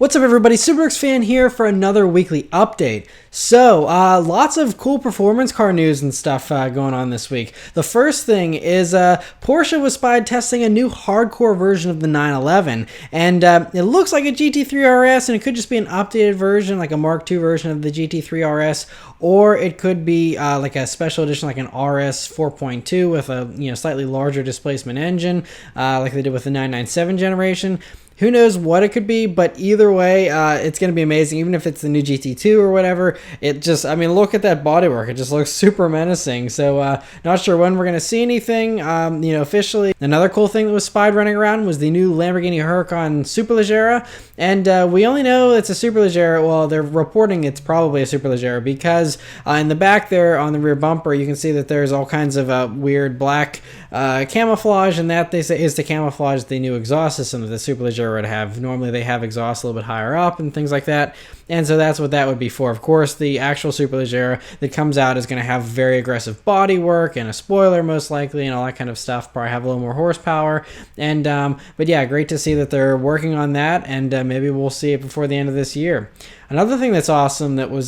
What's up everybody, Supercars fan here for another weekly update. So, lots of cool performance car news and stuff going on this week. The first thing is Porsche was spotted testing a new hardcore version of the 911, and it looks like a GT3 RS, and it could just be an updated version, like a Mark II version of the GT3 RS, or it could be like a special edition, like an RS 4.2 with a slightly larger displacement engine, like they did with the 997 generation. Who knows what it could be, but either way, it's going to be amazing. Even if it's the new GT2 or whatever, it just, look at that bodywork. It just looks super menacing. So, not sure when we're going to see anything, officially. Another cool thing that was spied running around was the new Lamborghini Huracan Superleggera. And we only know it's a Superleggera. Well, they're reporting it's probably a Superleggera because in the back there on the rear bumper, you can see that there's all kinds of weird black camouflage, and that they say is to camouflage the new exhaust system that the Superleggera would have. Normally they have exhaust a little bit higher up and things like that, and so that's what that would be for. Of course, the actual Superleggera that comes out is going to have very aggressive bodywork and a spoiler most likely and all that kind of stuff, probably have a little more horsepower, and but yeah, great to see that they're working on that, and maybe we'll see it before the end of this year. Another thing that's awesome that was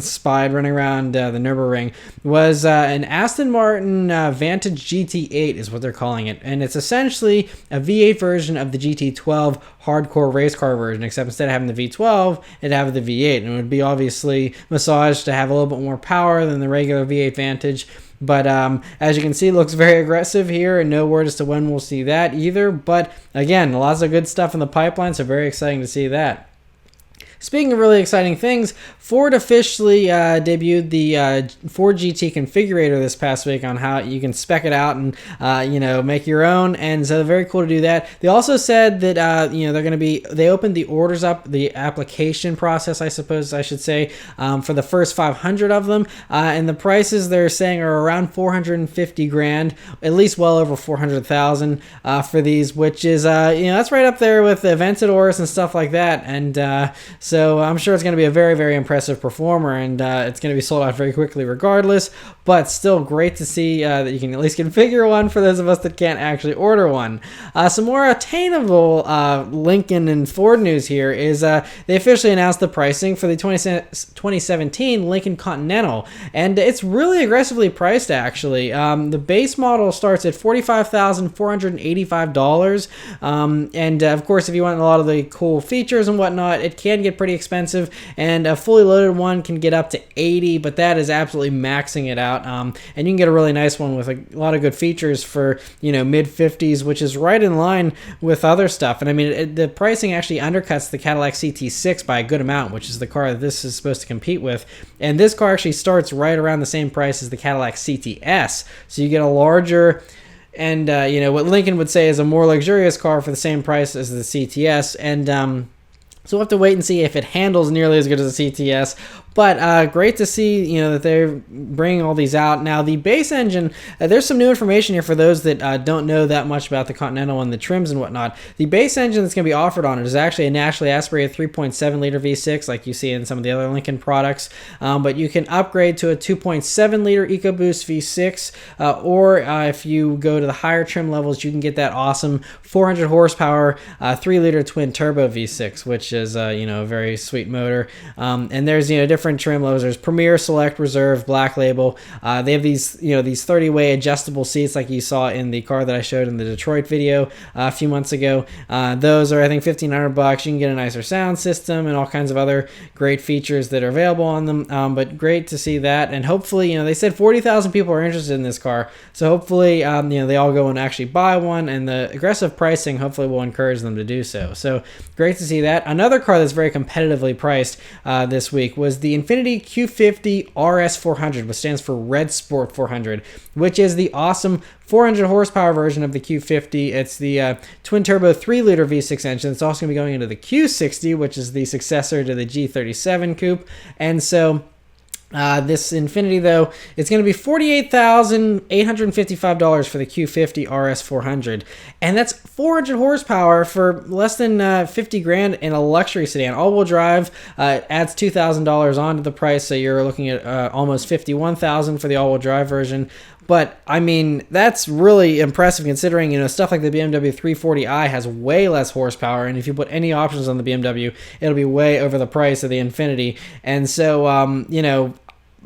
spied running around the Nürburgring was an Aston Martin Vantage GT8 is what they're calling it. And it's essentially a V8 version of the GT12 hardcore race car version, except instead of having the V12, it'd have the V8. And it would be obviously massaged to have a little bit more power than the regular V8 Vantage. But as you can see, it looks very aggressive here, and no word as to when we'll see that either. But again, lots of good stuff in the pipeline, so very exciting to see that. Speaking of really exciting things, Ford officially debuted the Ford GT configurator this past week on how you can spec it out and make your own, and so very cool to do that. They also said that they opened the orders up, the application process, I suppose I should say, for the first 500 of them, and the prices they're saying are around 450 grand, at least well over 400,000 for these, which is that's right up there with the Aventadors and stuff like that, and so I'm sure it's going to be a very, very impressive performer, and it's going to be sold out very quickly regardless, but still great to see that you can at least configure one for those of us that can't actually order one. Some more attainable Lincoln and Ford news here is they officially announced the pricing for the 2017 Lincoln Continental, and it's really aggressively priced actually. The base model starts at $45,485, and of course if you want a lot of the cool features and whatnot, it can get pretty expensive, and a fully loaded one can get up to 80, but that is absolutely maxing it out, and you can get a really nice one with a lot of good features for mid 50s, which is right in line with other stuff. And the pricing actually undercuts the Cadillac CT6 by a good amount, which is the car that this is supposed to compete with, and this car actually starts right around the same price as the Cadillac CTS, so you get a larger and what Lincoln would say is a more luxurious car for the same price as the CTS, and so we'll have to wait and see if it handles nearly as good as the CTS. But great to see, that they're bringing all these out. Now, the base engine, there's some new information here for those that don't know that much about the Continental and the trims and whatnot. The base engine that's going to be offered on it is actually a naturally aspirated 3.7-liter V6, like you see in some of the other Lincoln products. But you can upgrade to a 2.7-liter EcoBoost V6, or if you go to the higher trim levels, you can get that awesome 400 horsepower 3-liter twin-turbo V6, which is, a very sweet motor. And there's, different trim levels. There's Premier, Select, Reserve, Black Label. They have these 30-way adjustable seats like you saw in the car that I showed in the Detroit video a few months ago. Those are, I think, $1,500. You can get a nicer sound system and all kinds of other great features that are available on them. But great to see that. And hopefully, they said 40,000 people are interested in this car. So hopefully, they all go and actually buy one. And the aggressive pricing hopefully will encourage them to do so. So great to see that. Another car that's very competitively priced this week was the Infiniti Q50 RS 400, which stands for Red Sport 400, which is the awesome 400 horsepower version of the Q50. It's the twin-turbo 3-liter V6 engine. It's also going to be going into the Q60, which is the successor to the G37 coupe. And so this Infiniti, though, it's going to be $48,855 for the Q50 RS 400, and that's 400 horsepower for less than 50 grand in a luxury sedan. All-wheel drive adds $2,000 onto the price, so you're looking at almost $51,000 for the all-wheel drive version. But I mean, that's really impressive considering, stuff like the BMW 340i has way less horsepower, and if you put any options on the BMW, it'll be way over the price of the Infiniti. And so,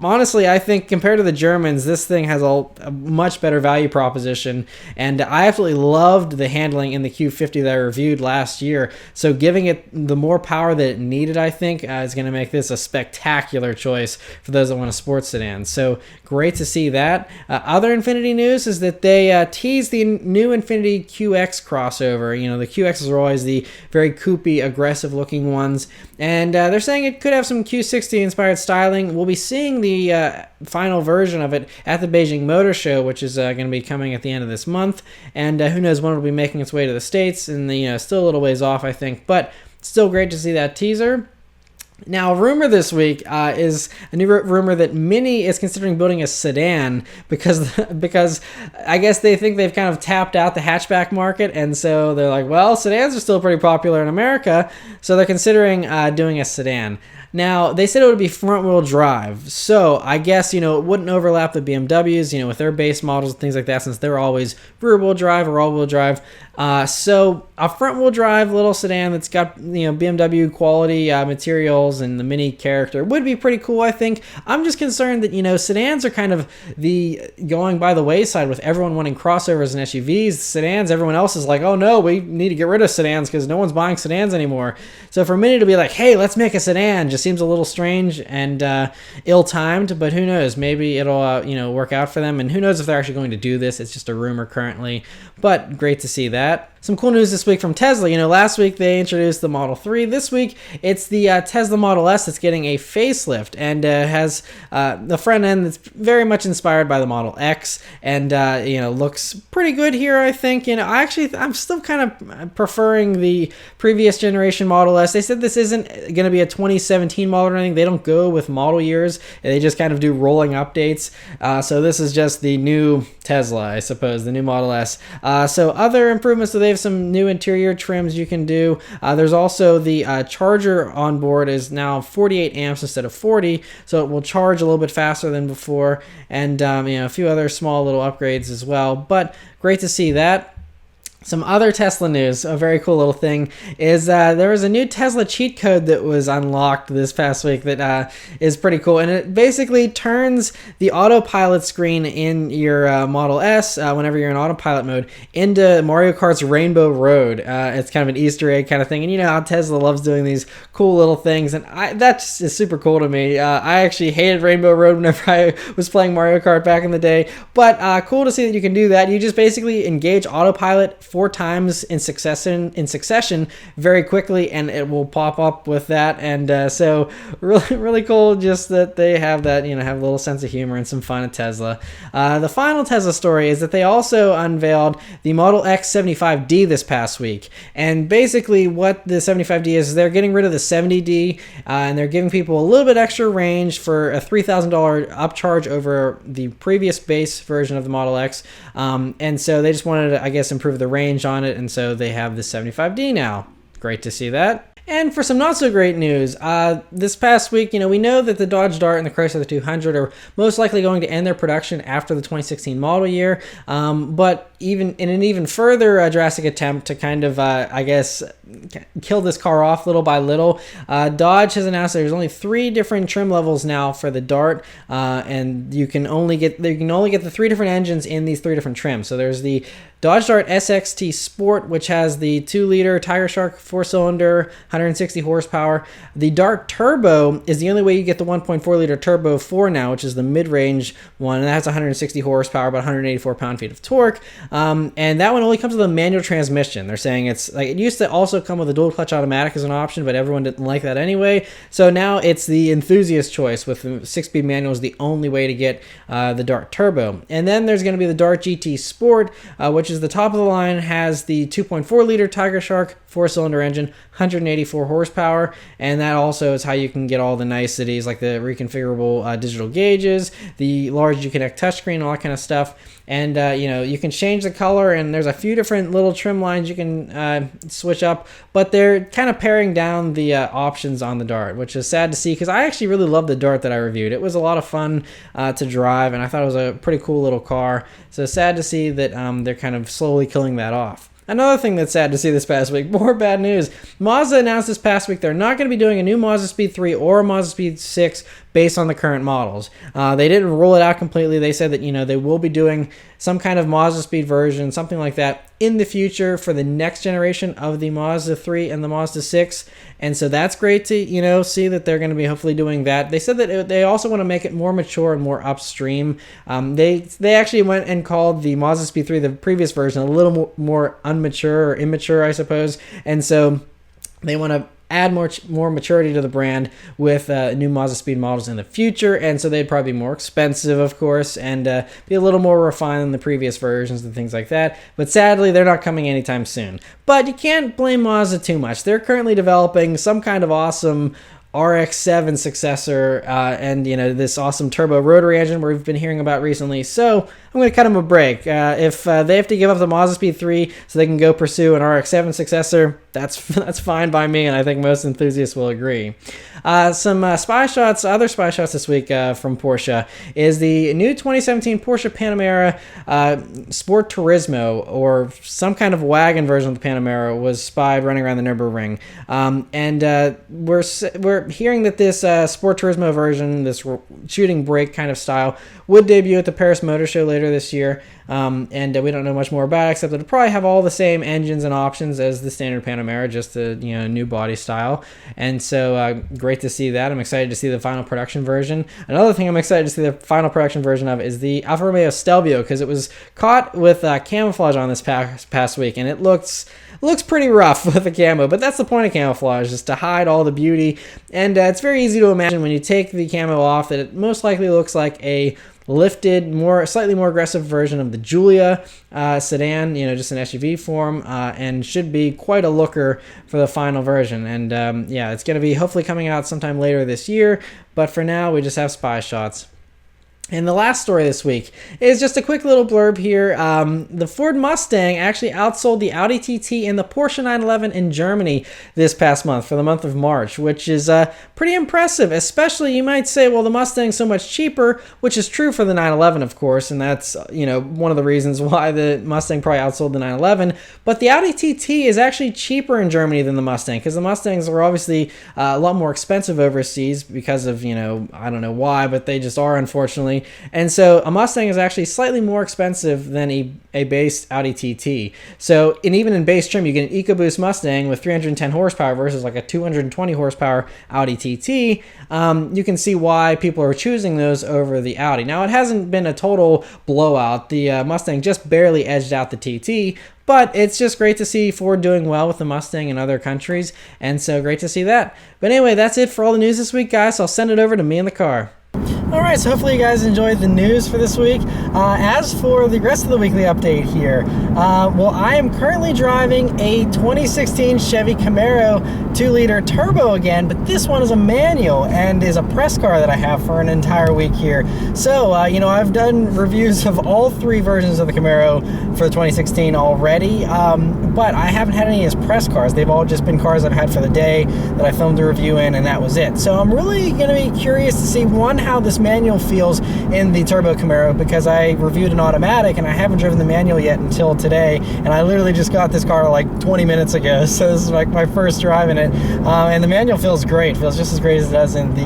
honestly, I think compared to the Germans, this thing has a much better value proposition, and I absolutely loved the handling in the Q50 that I reviewed last year. So giving it the more power that it needed, I think, is going to make this a spectacular choice for those that want a sports sedan. So great to see that. Other Infiniti news is that they teased the new Infiniti QX crossover. The QXs are always the very coupy, aggressive-looking ones, and they're saying it could have some Q60-inspired styling. We'll be seeing the final version of it at the Beijing Motor Show, which is going to be coming at the end of this month, and who knows when it'll be making its way to the States, and still a little ways off, I think, but still great to see that teaser. Now, a rumor this week is a new rumor that Mini is considering building a sedan because I guess they think they've kind of tapped out the hatchback market, and so they're like, well, sedans are still pretty popular in America, so they're considering doing a sedan. Now, they said it would be front-wheel drive, so I guess, it wouldn't overlap the BMWs, with their base models and things like that, since they're always rear-wheel drive or all-wheel drive. So a front-wheel drive little sedan that's got, BMW quality materials and the Mini character would be pretty cool, I think. I'm just concerned that, sedans are kind of going by the wayside with everyone wanting crossovers and SUVs. Sedans, everyone else is like, oh no, we need to get rid of sedans because no one's buying sedans anymore. So for Mini to be like, hey, let's make a sedan, just seems a little strange and ill-timed, but who knows? Maybe it'll work out for them, and who knows if they're actually going to do this. It's just a rumor currently, but great to see that. Some cool news this week from Tesla. Last week they introduced the Model 3. This week it's the Tesla Model S that's getting a facelift and has the front end that's very much inspired by the Model X, and looks pretty good here, I think. I'm still kind of preferring the previous generation Model S. They said this isn't going to be a 2017 model or anything. They don't go with model years. They just kind of do rolling updates. So this is just the new Tesla, I suppose, the new Model S. So other improvements, so they have some new interior trims you can do. There's also the charger on board is now 48 amps instead of 40, so it will charge a little bit faster than before, and a few other small little upgrades as well, but great to see that. Some other Tesla news, a very cool little thing, is there was a new Tesla cheat code that was unlocked this past week that is pretty cool, and it basically turns the autopilot screen in your Model S, whenever you're in autopilot mode, into Mario Kart's Rainbow Road. It's kind of an Easter egg kind of thing, and you know how Tesla loves doing these cool little things, and that just is super cool to me. I actually hated Rainbow Road whenever I was playing Mario Kart back in the day, but cool to see that you can do that. You just basically engage autopilot 4 times in succession very quickly, and it will pop up with that. And so really cool just that they have that, have a little sense of humor and some fun at Tesla. The final Tesla story is that they also unveiled the Model X 75D this past week, and basically what the 75D is they're getting rid of the 70D, and they're giving people a little bit extra range for a $3,000 upcharge over the previous base version of the Model X, and so they just wanted to, I guess, improve the range on it, and so they have the 75D now. Great to see that. And for some not so great news, this past week, we know that the Dodge Dart and the Chrysler 200 are most likely going to end their production after the 2016 model year, but even in an even further drastic attempt to kind of, I guess, kill this car off little by little, Dodge has announced there's only 3 different trim levels now for the Dart, and you can only get the 3 different engines in these 3 different trims. So there's the Dodge Dart SXT Sport, which has the 2-liter Tiger Shark 4-cylinder, 160 horsepower. The Dart Turbo is the only way you get the 1.4-liter Turbo 4 now, which is the mid-range one, and that has 160 horsepower, about 184 pound-feet of torque. And that one only comes with a manual transmission. They're saying it's like, it used to also come with a dual clutch automatic as an option, but everyone didn't like that anyway. So now it's the enthusiast choice, with the 6-speed manual is the only way to get the Dart Turbo. And then there's going to be the Dart GT Sport, which is the top of the line, has the 2.4-liter Tiger Shark 4-cylinder engine, 184 horsepower, and that also is how you can get all the niceties like the reconfigurable digital gauges, the large Uconnect touchscreen, all that kind of stuff. And you can change the color, and there's a few different little trim lines you can switch up, but they're kind of paring down the options on the Dart, which is sad to see because I actually really love the Dart that I reviewed. It was a lot of fun to drive, and I thought it was a pretty cool little car. So sad to see that they're kind of slowly killing that off. Another thing that's sad to see this past week, more bad news. Mazda announced this past week they're not going to be doing a new Mazda Speed 3 or a Mazda Speed 6 based on the current models. They didn't rule it out completely. They said that, they will be doing some kind of Mazda Speed version, something like that, in the future for the next generation of the Mazda 3 and the Mazda 6. And so that's great to, see that they're going to be hopefully doing that. They said that they also want to make it more mature and more upstream. They actually went and called the Mazda Speed 3, the previous version, a little more unmature or immature, I suppose. And so they want to add more maturity to the brand with new Mazda Speed models in the future, and so they'd probably be more expensive, of course, and be a little more refined than the previous versions and things like that. But sadly, they're not coming anytime soon. But you can't blame Mazda too much. They're currently developing some kind of awesome RX-7 successor and this awesome turbo rotary engine we've been hearing about recently. So I'm going to cut them a break. If they have to give up the Mazda Speed 3 so they can go pursue an RX-7 successor, that's fine by me, and I think most enthusiasts will agree. Some other spy shots this week from Porsche is the new 2017 Porsche Panamera Sport Turismo, or some kind of wagon version of the Panamera, was spied running around the Nürburgring. We're hearing that this Sport Turismo version, this shooting brake kind of style, would debut at the Paris Motor Show later this year. And we don't know much more about it, except that it'll probably have all the same engines and options as the standard Panamera, just a new body style. And so great to see that. I'm excited to see the final production version. Another thing I'm excited to see the final production version of is the Alfa Romeo Stelvio, because it was caught with camouflage on this past week, and it looks pretty rough with the camo, but that's the point of camouflage, is to hide all the beauty. And it's very easy to imagine when you take the camo off that it most likely looks like a lifted, slightly more aggressive version of the Giulia sedan, just an SUV form, and should be quite a looker for the final version. And it's going to be hopefully coming out sometime later this year, but for now we just have spy shots. And the last story this week is just a quick little blurb here. The Ford Mustang actually outsold the Audi TT and the Porsche 911 in Germany this past month, for the month of March, which is pretty impressive. Especially, you might say, well, the Mustang's so much cheaper, which is true for the 911, of course, and that's one of the reasons why the Mustang probably outsold the 911. But the Audi TT is actually cheaper in Germany than the Mustang, because the Mustangs are obviously a lot more expensive overseas because of, I don't know why, but they just are, unfortunately. And so a Mustang is actually slightly more expensive than a base Audi TT. So, and even in base trim, you get an EcoBoost Mustang with 310 horsepower versus like a 220 horsepower Audi TT. You can see why people are choosing those over the Audi. Now, it hasn't been a total blowout. The Mustang just barely edged out the TT, but it's just great to see Ford doing well with the Mustang in other countries, and so great to see that. But anyway, that's it for all the news this week, guys. So I'll send it over to me in the car. Alright, so hopefully you guys enjoyed the news for this week. As for the rest of the weekly update here, I am currently driving a 2016 Chevy Camaro 2-liter turbo again, but this one is a manual and is a press car that I have for an entire week here. So, I've done reviews of all 3 versions of the Camaro for 2016 already, but I haven't had any as press cars. They've all just been cars I've had for the day that I filmed a review in, and that was it. So I'm really going to be curious to see, one, how this manual feels in the turbo Camaro, because I reviewed an automatic and I haven't driven the manual yet until today, and I literally just got this car like 20 minutes ago, so this is like my first drive in it, and the manual feels great. Feels just as great as it does in the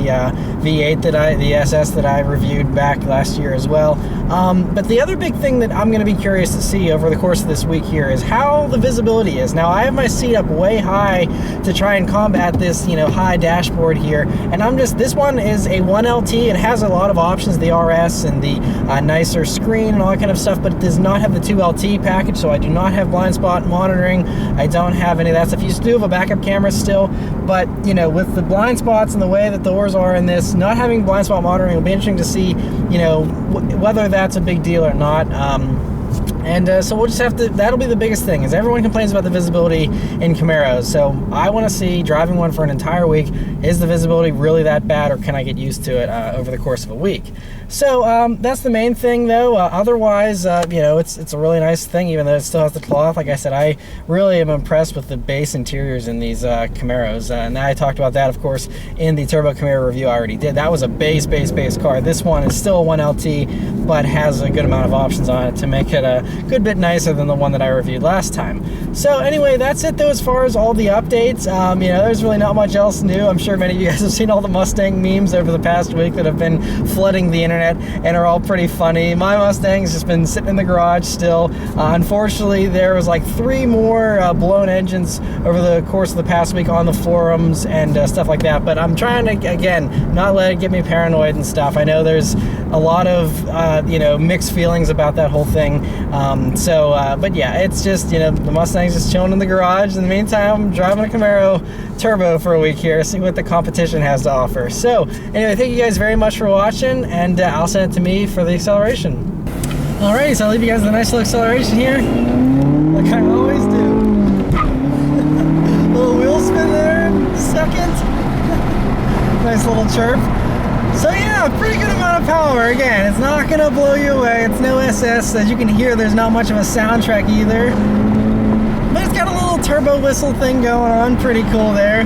V8 the SS that I reviewed back last year as well. But the other big thing that I'm going to be curious to see over the course of this week here is how the visibility is. Now, I have my seat up way high to try and combat this high dashboard here, and this one is a 1LT. It has a lot of options, the RS and the nicer screen and all that kind of stuff, but it does not have the 2LT package, so I do not have blind spot monitoring. I don't have any of that stuff. You do have a backup camera still, but with the blind spots and the way that the doors are in this, not having blind spot monitoring will be interesting to see whether that's a big deal or not. And so we'll just have to, that'll be the biggest thing, is everyone complains about the visibility in Camaros. So I want to see, driving one for an entire week, is the visibility really that bad, or can I get used to it over the course of a week? So that's the main thing, though. Otherwise, you know, it's a really nice thing, even though it still has the cloth. Like I said, I really am impressed with the base interiors in these Camaros. And I talked about that, of course, in the Turbo Camaro review I already did. That was a base car. This one is still a 1LT, but has a good amount of options on it to make it a good bit nicer than the one that I reviewed last time. So anyway, that's it, though, as far as all the updates. You know, there's really not much else new. I'm sure many of you guys have seen all the Mustang memes over the past week that have been flooding the internet and are all pretty funny. My Mustang's just been sitting in the garage still. Unfortunately, there was like 3 more blown engines over the course of the past week on the forums and stuff like that. But I'm trying to, again, not let it get me paranoid and stuff. I know there's a lot of, you know, mixed feelings about that whole thing. But yeah, it's just, you know, the Mustang's just chilling in the garage. In the meantime, I'm driving a Camaro Turbo for a week here, see what the competition has to offer. So anyway, thank you guys very much for watching, and I'll send it to me for the acceleration. Alrighty, so I'll leave you guys with a nice little acceleration here, like I always do. Little wheel spin there, second. Nice little chirp. So yeah, pretty good amount of power. Again, it's not gonna blow you away. It's no SS. As you can hear, there's not much of a soundtrack either. But it's got a little turbo whistle thing going on. Pretty cool there.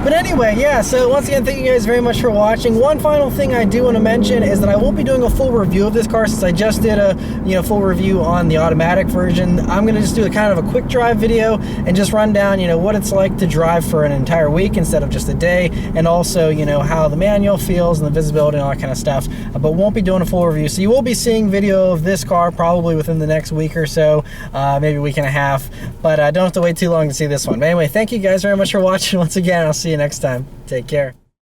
But anyway, yeah, so once again, thank you guys very much for watching. One final thing I do want to mention is that I won't be doing a full review of this car, since I just did a full review on the automatic version. I'm going to just do a kind of a quick drive video and just run down, what it's like to drive for an entire week instead of just a day, and also, how the manual feels and the visibility and all that kind of stuff. But won't be doing a full review. So you will be seeing video of this car probably within the next week or so, maybe a week and a half, but don't have to wait too long to see this one. But anyway, thank you guys very much for watching once again. I'll see you next time. Take care.